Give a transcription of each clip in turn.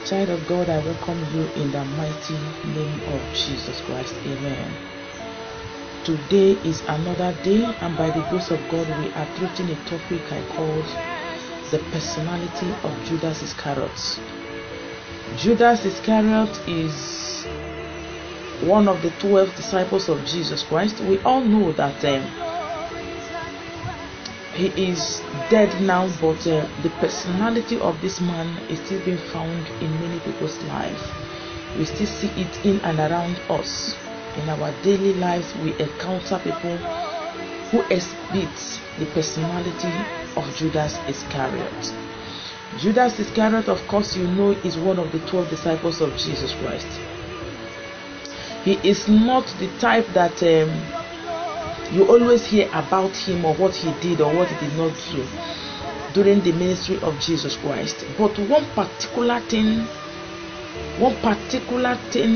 Child of God, I welcome you in the mighty name of Jesus Christ. Amen. Today is another day, and by the grace of God, we are treating a topic I called the personality of Judas Iscariot. Judas Iscariot is one of the 12 disciples of Jesus Christ. We all know that he is dead now, but the personality of this man is still being found in many people's lives. We still see it in and around us. In our daily lives, we encounter people who exhibit the personality of Judas Iscariot. Judas Iscariot, of course, you know, is one of the 12 disciples of Jesus Christ. He is not the type that you always hear about him or what he did or what he did not do during the ministry of Jesus Christ. But one particular thing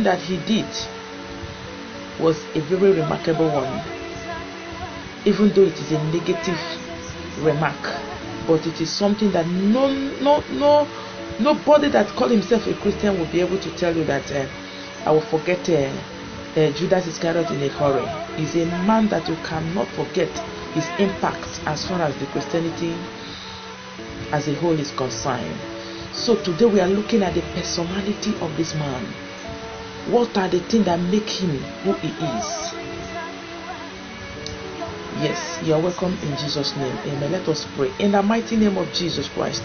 that he did was a very remarkable one, even though it is a negative remark. But it is something that nobody that calls himself a Christian will be able to tell you that I will forget Judas Iscariot in a hurry. He's a man that you cannot forget his impact as far as the Christianity as a whole is concerned. So today we are looking at the personality of this man. What are the things that make him who he is? Yes, you are welcome in Jesus' name. Amen. Let us pray. In the mighty name of Jesus Christ,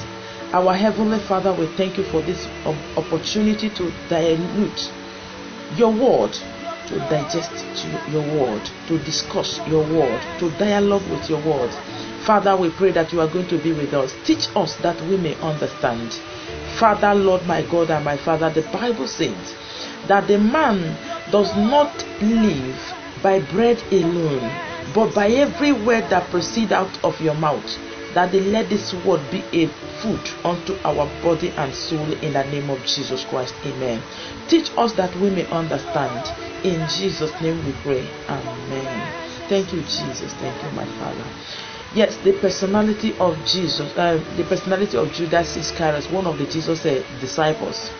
our Heavenly Father, we thank you for this opportunity to dilute your word, to digest your word, to discuss your word, to dialogue with your word. Father, we pray that you are going to be with us. Teach us that we may understand. Father, Lord, my God and my Father, the Bible says that the man does not live by bread alone, but by every word that proceeds out of your mouth. That they let this word be a food unto our body and soul in the name of Jesus Christ. Amen. Teach us that we may understand. In Jesus' name we pray. Amen. Thank you, Jesus. Thank you, my Father. Yes, the personality of Jesus, the personality of Judas Iscariot, one of the Jesus disciples.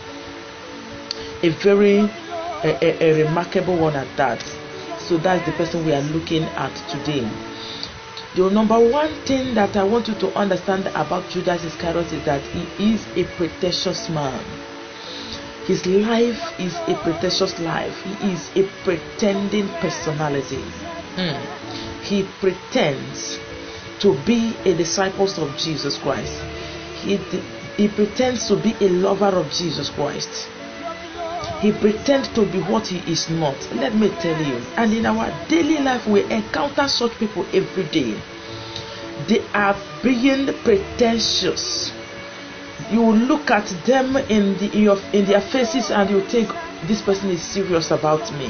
A very remarkable one at that. So that's the person we are looking at today. The number one thing that I want you to understand about Judas Iscariot is that he is a pretentious man. His life is a pretentious life. He is a pretending personality. He pretends to be a disciple of Jesus Christ. He pretends to be a lover of Jesus Christ. He pretends to be what he is not. Let me tell you. And in our daily life, we encounter such people every day. They are being pretentious. You will look at them in their faces and you think, this person is serious about me.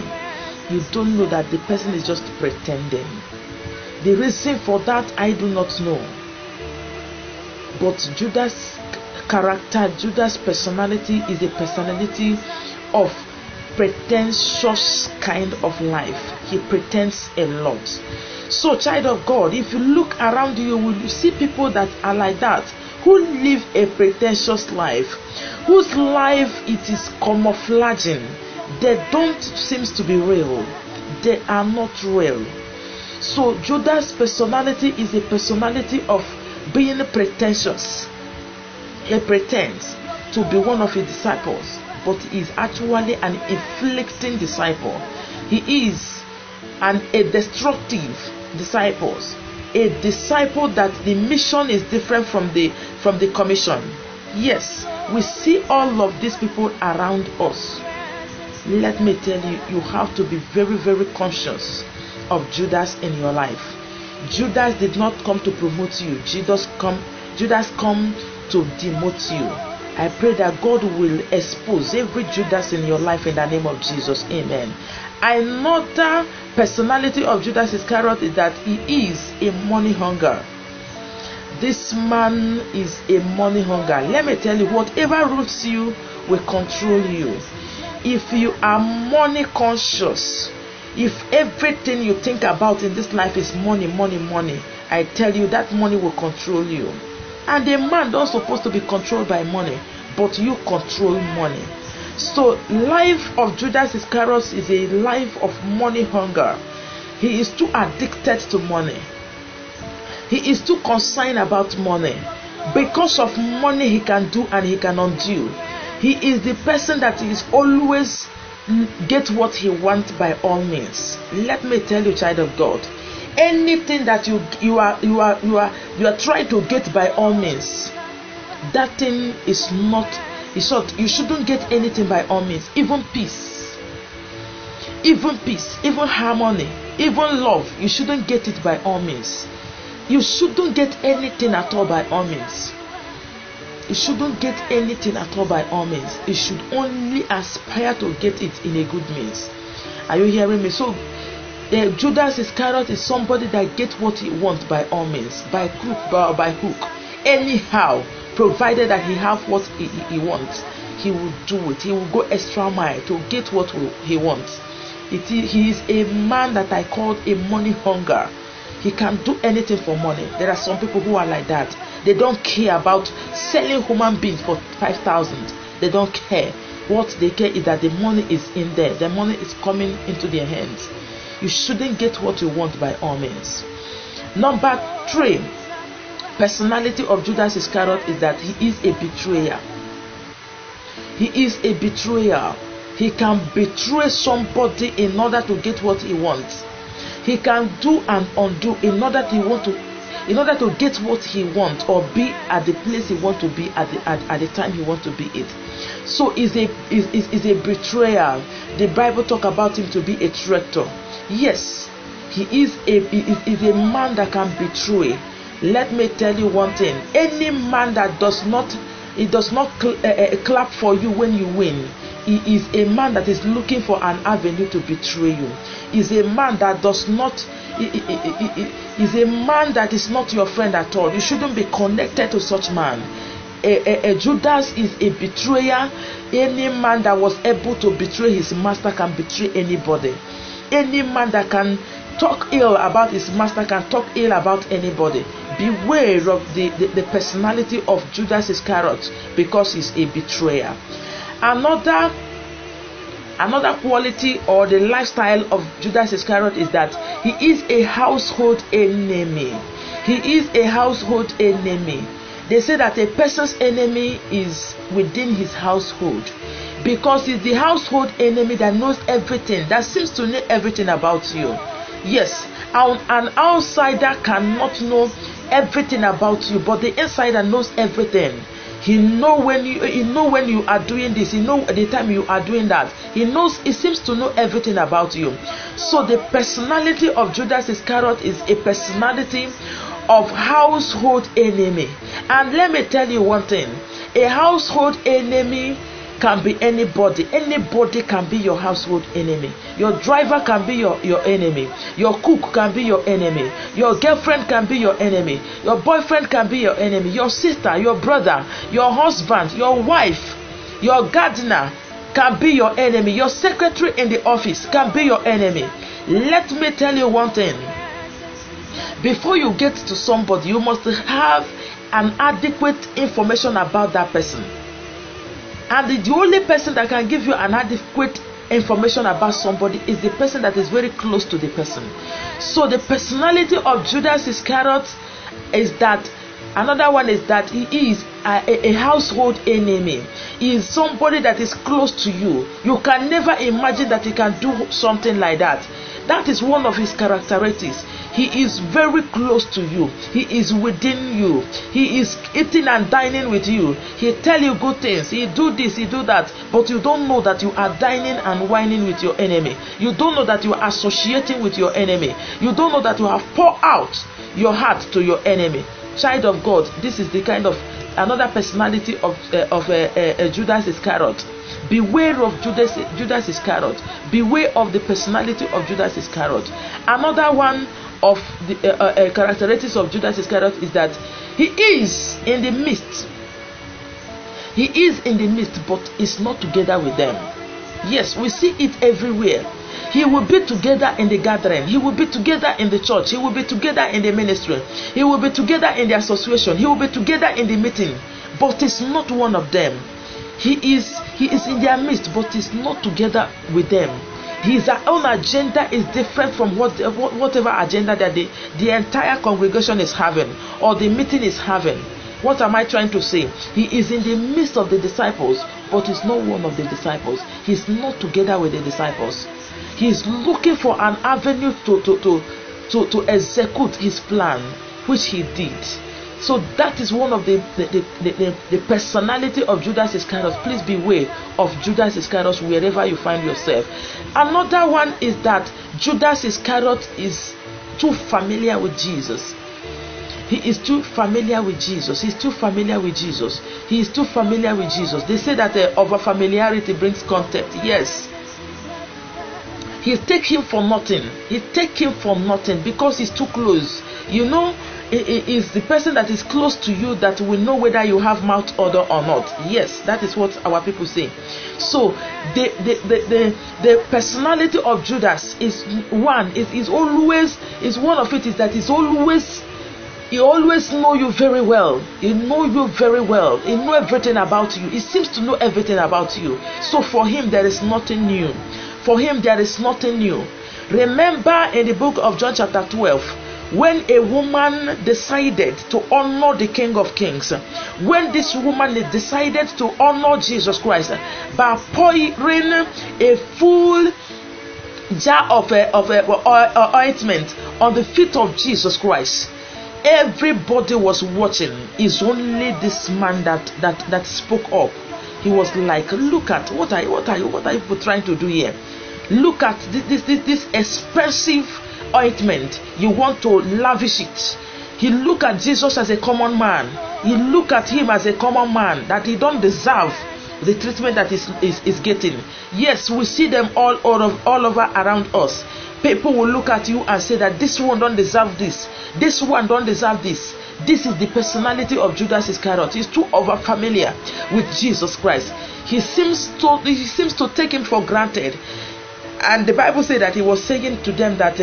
You don't know that the person is just pretending. The reason for that, I do not know. But Judas' character, Judas' personality is a personality of pretentious kind of life. He pretends a lot. So, child of God, if you look around you, will you see people that are like that, who live a pretentious life, whose life it is camouflaging. They don't seem to be real. They are not real. So Judas' personality is a personality of being pretentious. He pretends to be one of his disciples, but he is actually an inflicting disciple. He is a destructive disciple, a disciple that the mission is different from the commission. Yes, we see all of these people around us. Let me tell you, you have to be very, very conscious of Judas in your life. Judas did not come to promote you. Judas come to demote you. I pray that God will expose every Judas in your life in the name of Jesus. Amen. Another personality of Judas Iscariot is that he is a money hunger. This man is a money hunger. Let me tell you, whatever roots you will control you. If you are money conscious, if everything you think about in this life is money, I tell you that money will control you. And a man not supposed to be controlled by money. but you control money. So life of Judas Iscariot is a life of money hunger. He is too addicted to money. He is too concerned about money. Because of money he can do and he can undo. He is the person that is always get what he wants by all means. Let me tell you, child of God, anything that you are trying to get by all means, that thing is not. You shouldn't get anything by all means. Even peace, even harmony, even love. You shouldn't get it by all means. You shouldn't get anything at all by all means. You shouldn't get anything at all by all means. You should only aspire to get it in a good means. Are you hearing me? So Judas Iscariot is somebody that gets what he wants by all means, by crook, by hook, anyhow, provided that he have what he wants. He will do it. He will go extra mile to get what he wants. He is a man that I call a money hunger. He can do anything for money. There are some people who are like that. They don't care about selling human beings for 5,000. They don't care. What they care is that the money is in there. The money is coming into their hands. You shouldn't get what you want by all means. Number 3, personality of Judas Iscariot is that he is a betrayer. He is a betrayer. He can betray somebody in order to get what he wants. He can do and undo in order to get what he wants or be at the place he wants to be at the time he wants to be it. So is a betrayer. The Bible talk about him to be a traitor. Yes, he is a man that can betray. Let me tell you one thing. Any man that does not clap for you when you win, he is a man that is looking for an avenue to betray you. Is a man that does not. Is a man that is not your friend at all. You shouldn't be connected to such man. Judas is a betrayer. Any man that was able to betray his master can betray anybody. Any man that can talk ill about his master can talk ill about anybody. Beware of the personality of Judas Iscariot, because he's a betrayer. Another quality or the lifestyle of Judas Iscariot is that he is a household enemy. He is a household enemy. They say that a person's enemy is within his household, because it's the household enemy that knows everything, that seems to know everything about you. Yes, an outsider cannot know everything about you, but the insider knows everything. He know when you are doing this. He know the time you are doing that. He seems to know everything about you. So the personality of Judas Iscariot is a personality of household enemy. And let me tell you one thing: a household enemy can be anybody. Anybody can be your household enemy. Your driver can be your enemy. Your cook can be your enemy. Your girlfriend can be your enemy. Your boyfriend can be your enemy. Your sister, your brother, your husband, your wife, your gardener can be your enemy. Your secretary in the office can be your enemy. Let me tell you one thing. Before you get to somebody, you must have an adequate information about that person. And the only person that can give you an adequate information about somebody is the person that is very close to the person. So the personality of Judas Iscariot is that. Another one is that he is a household enemy. He is somebody that is close to you. You can never imagine that he can do something like that. That is one of his characteristics. He is very close to you. He is within you. He is eating and dining with you. He tell you good things. He do this, he do that. But you don't know that you are dining and wining with your enemy. You don't know that you are associating with your enemy. You don't know that you have poured out your heart to your enemy. Child of God, this is the kind of another personality of Judas Iscariot. Beware of Judas Iscariot. Beware of the personality of Judas Iscariot. Another one of the characteristics of Judas Iscariot is that he is in the midst. He is in the midst, but is not together with them. Yes, we see it everywhere. He will be together in the gathering. He will be together in the church. He will be together in the ministry. He will be together in the association. He will be together in the meeting. But is not one of them. He is in their midst, but is not together with them. His own agenda is different from whatever agenda that the entire congregation is having or the meeting is having. What am I trying to say? He is in the midst of the disciples, but is not one of the disciples. He's not together with the disciples. He's looking for an avenue to execute his plan, which he did. So that is one of the personality of Judas Iscariot. Please beware of Judas Iscariot wherever you find yourself. Another one is that Judas Iscariot is too familiar with Jesus. He is too familiar with Jesus. He's too familiar with Jesus. He is too familiar with Jesus. They say that over familiarity brings contempt. Yes. He take him for nothing. He take him for nothing because he's too close. You know, it is the person that is close to you that will know whether you have mouth odor or not. Yes, that is what our people say. So the personality of Judas is one. Is one of it is that he always know you very well. He know you very well. He know everything about you. He seems to know everything about you. So for him there is nothing new. For him there is nothing new. Remember in the book of John chapter 12, when a woman decided to honor the King of Kings, when this woman decided to honor Jesus Christ by pouring a full jar of ointment on the feet of Jesus Christ, everybody was watching. It's only this man that spoke up. He was like, look at what are you trying to do here? Look at this expensive ointment. You want to lavish it. He look at Jesus as a common man. He look at him as a common man, that he don't deserve the treatment that is getting. Yes, we see them all over around us. People will look at you and say that this one don't deserve this. This one don't deserve this. This is the personality of Judas Iscariot. He's too over familiar with Jesus Christ. He seems to take him for granted. And the Bible says that he was saying to them that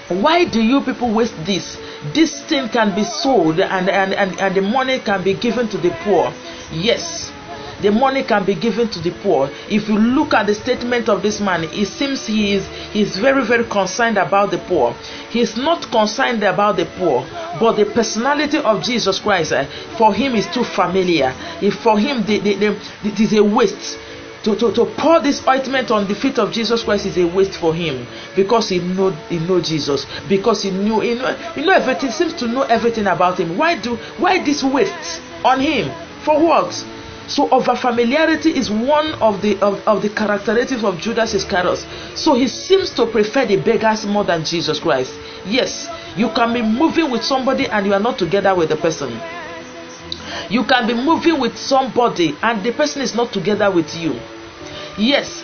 why do you people waste this? This thing can be sold and the money can be given to the poor. Yes, the money can be given to the poor. If you look at the statement of this man, it seems he's very, very concerned about the poor. He's not concerned about the poor, but the personality of Jesus Christ for him is too familiar. For him, it is a waste. To pour this ointment on the feet of Jesus Christ is a waste for him, because he know Jesus, because he know everything, seems to know everything about him. Why this waste on him? For what? So over familiarity is one of the characteristics of Judas Iscariot. So he seems to prefer the beggars more than Jesus Christ. Yes, you can be moving with somebody and you are not together with the person. You can be moving with somebody and the person is not together with you. Yes,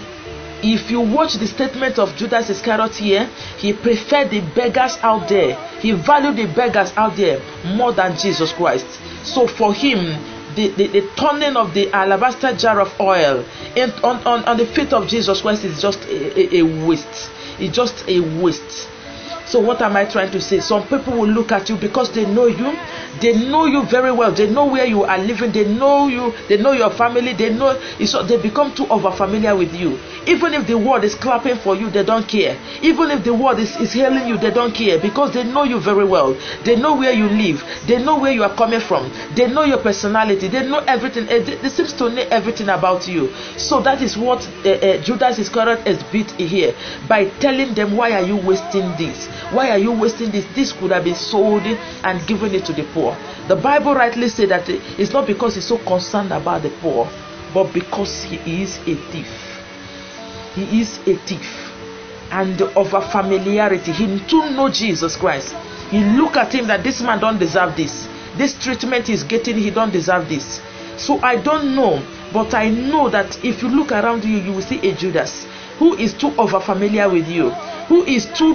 if you watch the statement of Judas Iscariot here, he preferred the beggars out there. He valued the beggars out there more than Jesus Christ. So for him, the turning of the alabaster jar of oil on the feet of Jesus Christ is just a waste. It's just a waste. So what am I trying to say? Some people will look at you because they know you. They know you very well. They know where you are living. They know you. They know your family. They know. So they become too over familiar with you. Even if the world is clapping for you, they don't care. Even if the world is hailing you, they don't care, because they know you very well. They know where you live. They know where you are coming from. They know your personality. They know everything. They seem to know everything about you. So that is what Judas Iscariot has beat here by telling them, why are you wasting this? Why are you wasting this? This could have been sold and given it to the poor. The Bible rightly said that it's not because he's so concerned about the poor, but because he is a thief. He is a thief. And over familiarity, he too knows Jesus Christ. He look at him that this man don't deserve this. This treatment he's getting, he don't deserve this. So I don't know, but I know that if you look around you, you will see a Judas who is too over familiar with you, he too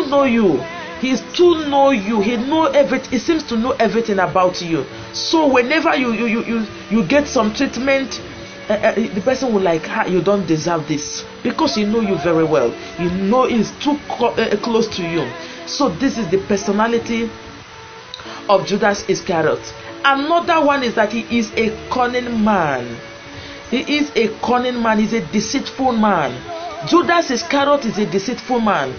know you. He too know you. He know everything. He seems to know everything about you. So whenever you get some treatment, the person will like, you don't deserve this, because he know you very well. You know he's too close to you. So this is the personality of Judas Iscariot. another one is that he is a cunning man. He is a cunning man. He's a deceitful man. Judas Iscariot is a deceitful man.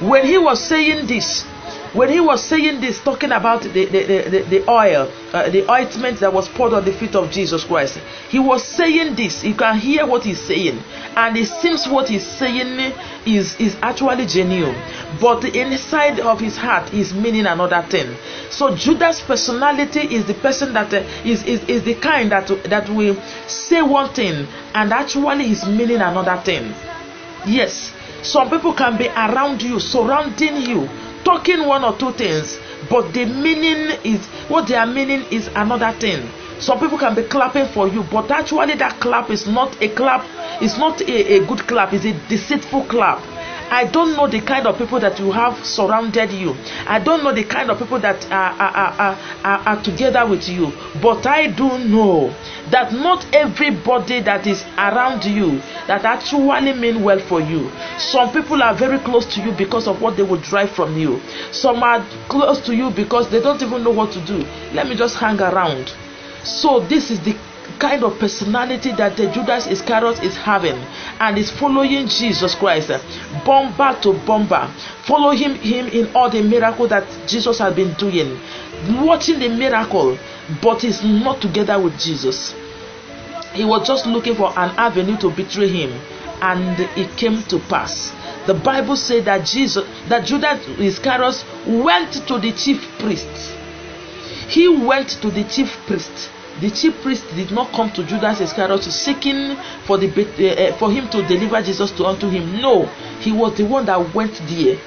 When he was saying this, talking about the oil, the ointment that was poured on the feet of Jesus Christ, he was saying this. You can hear what he's saying, and it seems what he's saying is actually genuine, but the inside of his heart is meaning another thing. So Judas' personality is the person that is the kind that will say one thing and actually is meaning another thing. Yes, some people can be around you, surrounding you, talking one or two things, but the meaning is what they are meaning is another thing. Some people can be clapping for you, but actually that clap is not a clap. It's not a good clap. It's a deceitful clap. I don't know the kind of people that you have surrounded you. I don't know the kind of people that are together with you. But I do know that not everybody that is around you that actually mean well for you. Some people are very close to you because of what they will drive from you. Some are close to you because they don't even know what to do. Let me just hang around. So this is the kind of personality that the Judas Iscariot is having, and is following Jesus Christ, bomber to bomber, follow him in all the miracle that Jesus has been doing, watching the miracle, but he's not together with Jesus. He was just looking for an avenue to betray him, and it came to pass. The Bible said that Judas Iscariot went to the chief priest. He went to the chief priest. The chief priest did not come to Judas Iscariot seeking for him to deliver Jesus unto him. No, he was the one that went there,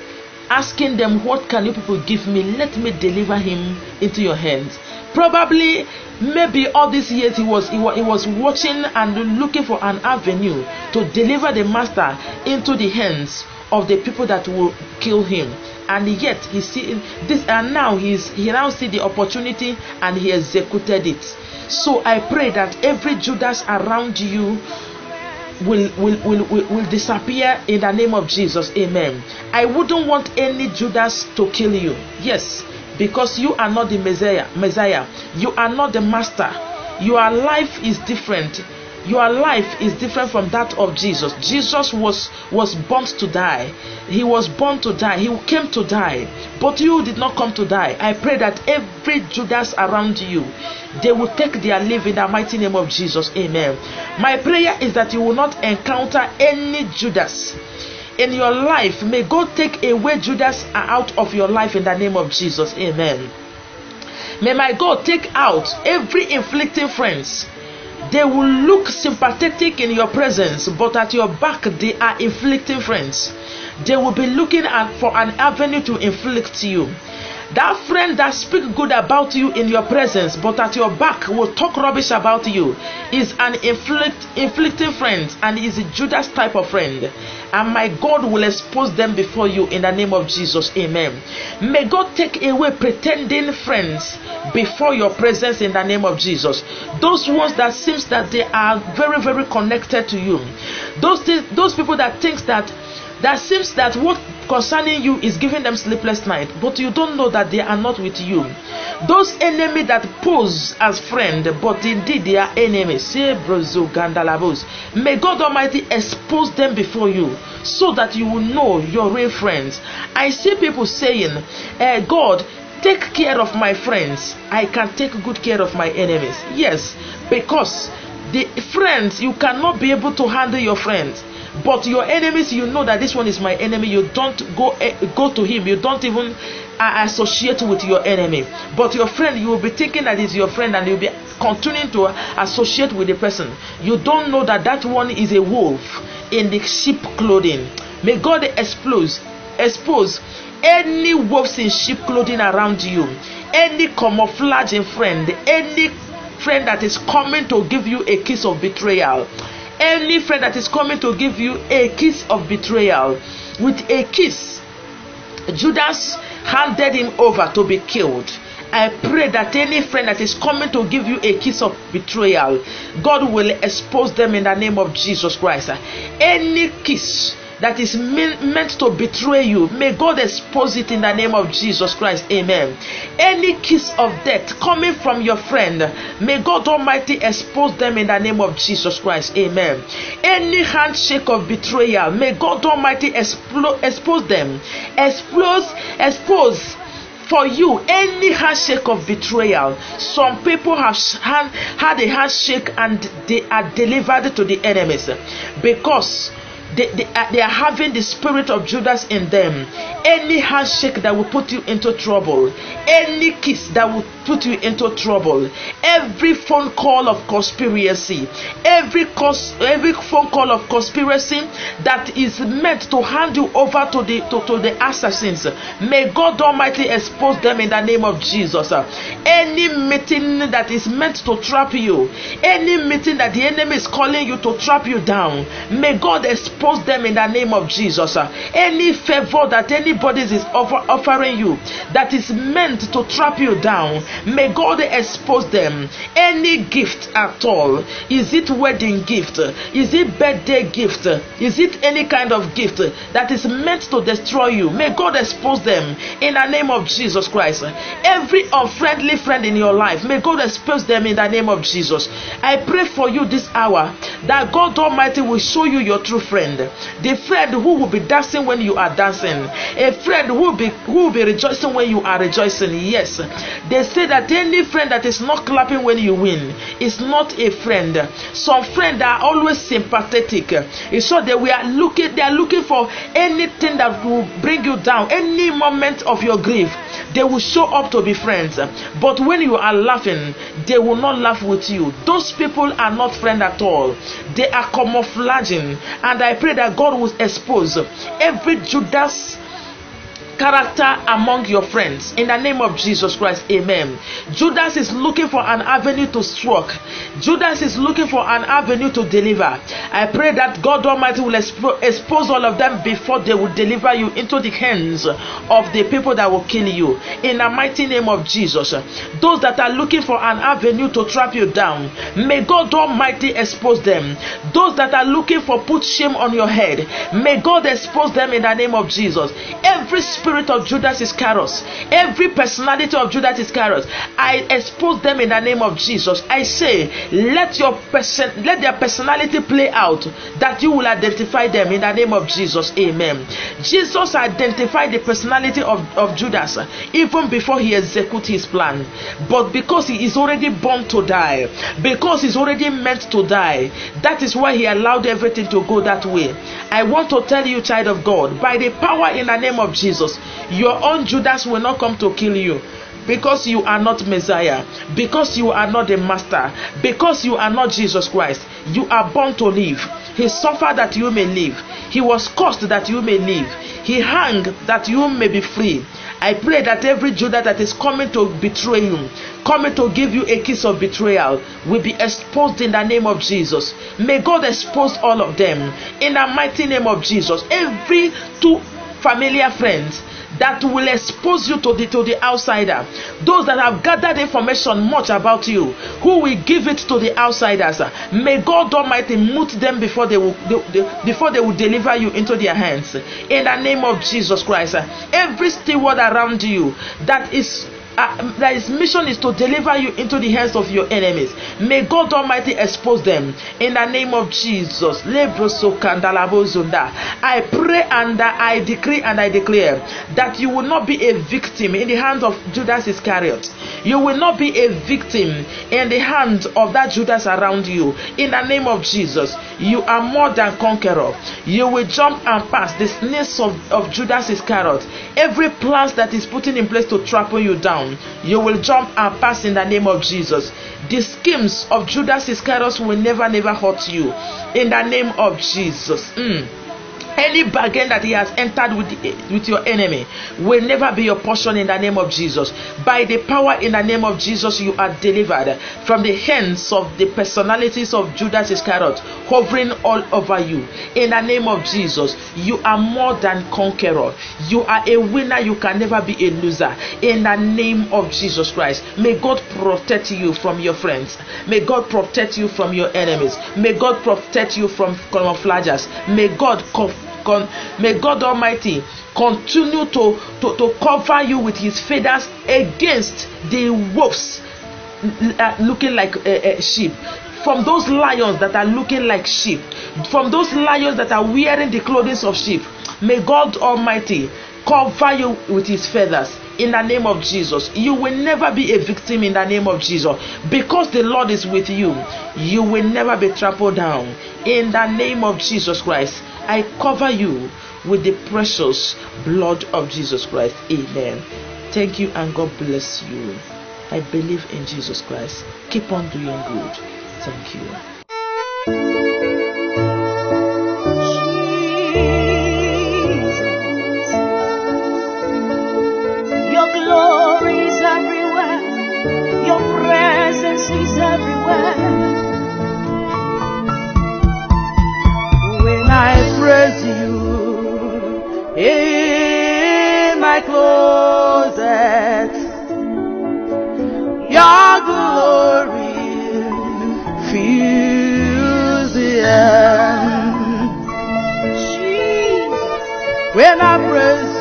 asking them, "What can you people give me? Let me deliver him into your hands." Probably, maybe all these years he was watching and looking for an avenue to deliver the master into the hands of the people that will kill him. And yet he see this, and now he now see the opportunity and he executed it. So I pray that every Judas around you will disappear in the name of Jesus. Amen. I wouldn't want any Judas to kill you. Yes, because you are not the Messiah. You are not the master. Your life is different. Your life is different from that of Jesus. Jesus was born to die. He was born to die. He came to die. But you did not come to die. I pray that every Judas around you, they will take their leave in the mighty name of Jesus. Amen. My prayer is that you will not encounter any Judas in your life. May God take away Judas out of your life in the name of Jesus. Amen. May my God take out every inflicting friends. They will look sympathetic in your presence, but at your back they are inflicting friends. They will be looking for an avenue to inflict you. That friend that speaks good about you in your presence, but at your back will talk rubbish about you, is an inflicting friend, and is a Judas type of friend. And my God will expose them before you in the name of Jesus. Amen. May God take away pretending friends before your presence in the name of Jesus. Those ones that seems that they are very, very connected to you. Those people that thinks that seems that what concerning you is giving them sleepless night, but you don't know that they are not with you. Those enemies that pose as friend, but indeed they are enemies. May God Almighty expose them before you, so that you will know your real friends. I see people saying, God, take care of my friends. I can take good care of my enemies. Yes, because the friends, you cannot be able to handle your friends. But your enemies, you know that this one is my enemy. You don't go to him. You don't even associate with your enemy. But your friend, you will be thinking that is your friend, and you'll be continuing to associate with the person. You don't know that that one is a wolf in the sheep clothing. May God expose any wolves in sheep clothing around you, any camouflaging friend, any friend that is coming to give you a kiss of betrayal. Any friend that is coming to give you a kiss of betrayal. With a kiss, Judas handed him over to be killed. I pray that any friend that is coming to give you a kiss of betrayal, God will expose them in the name of Jesus Christ. Any kiss that is meant to betray you, may God expose it in the name of Jesus Christ. Amen. Any kiss of death coming from your friend, may God Almighty expose them in the name of Jesus Christ. Amen. Any handshake of betrayal, may God Almighty expose them. Expose for you any handshake of betrayal. Some people have had a handshake and they are delivered to the enemies because they are having the spirit of Judas in them. Any handshake that will put you into trouble, any kiss that will put you into trouble, every phone call of conspiracy, every phone call of conspiracy that is meant to hand you over to the assassins, may God Almighty expose them in the name of Jesus. Any meeting that is meant to trap you, any meeting that the enemy is calling you to trap you down, may God expose them in the name of Jesus. Any favor that anybody is offering you that is meant to trap you down, may God expose them. Any gift at all, is it wedding gift, is it birthday gift, is it any kind of gift that is meant to destroy you, may God expose them in the name of Jesus Christ. Every unfriendly friend in your life, may God expose them in the name of Jesus. I pray for you this hour that God Almighty will show you your true friend, the friend who will be dancing when you are dancing, a friend who will be rejoicing when you are rejoicing. Yes, they say that any friend that is not clapping when you win is not a friend. Some friends are always sympathetic, so they are looking for anything that will bring you down. Any moment of your grief, they will show up to be friends, but when you are laughing, they will not laugh with you. Those people are not friends at all. They are camouflaging, and I pray that God will expose every Judas character among your friends in the name of Jesus Christ. Amen. Judas is looking for an avenue to stroke. Judas is looking for an avenue to deliver. I pray that God Almighty will expose all of them before they will deliver you into the hands of the people that will kill you in the mighty name of Jesus. Those that are looking for an avenue to trap you down, may God Almighty expose them. Those that are looking for put shame on your head, may God expose them in the name of Jesus. Every spirit of Judas Iscariot, every personality of Judas Iscariot, I expose them in the name of Jesus. I say, let their personality play out, that you will identify them in the name of Jesus. Amen. Jesus identified the personality of Judas even before he executed his plan, but because he is already born to die, because he's already meant to die, that is why he allowed everything to go that way. I want to tell you, child of God, by the power in the name of Jesus, your own Judas will not come to kill you, because you are not Messiah, because you are not the Master, because you are not Jesus Christ. You are born to live. He suffered that you may live. He was cursed that you may live. He hung that you may be free. I pray that every Judas that is coming to betray you, coming to give you a kiss of betrayal, will be exposed in the name of Jesus. May God expose all of them in the mighty name of Jesus. Every two familiar friends that will expose you to the outsider, those that have gathered information much about you, who will give it to the outsiders, may God Almighty mute them before they will deliver you into their hands in the name of Jesus Christ. Every steward around you that his mission is to deliver you into the hands of your enemies, may God Almighty expose them in the name of Jesus. I pray and I decree and I declare that you will not be a victim in the hands of Judas Iscariot. You will not be a victim in the hands of that Judas around you. In the name of Jesus, you are more than conqueror. You will jump and pass the snares of Judas Iscariot. Every plan that is put in place to trample you down, you will jump and pass in the name of Jesus. The schemes of Judas Iscariot will never hurt you in the name of Jesus. Any bargain that he has entered with your enemy will never be your portion in the name of Jesus. By the power in the name of Jesus, you are delivered from the hands of the personalities of Judas Iscariot hovering all over you. In the name of Jesus, you are more than conqueror. You are a winner. You can never be a loser. In the name of Jesus Christ, may God protect you from your friends. May God protect you from your enemies. May God protect you from camouflagers. May God may God Almighty continue to cover you with his feathers against the wolves looking like sheep, from those lions that are looking like sheep, from those lions that are wearing the clothing of sheep. May God Almighty cover you with his feathers in the name of Jesus. You will never be a victim in the name of Jesus, because the Lord is with you. You will never be trampled down in the name of Jesus Christ. I cover you with the precious blood of Jesus Christ. Amen. Thank you, and God bless you. I believe in Jesus Christ. Keep on doing good. Thank you. Jesus, your glory is everywhere. Your presence is everywhere. When I praise you in my closet, your glory fills the air. When I praise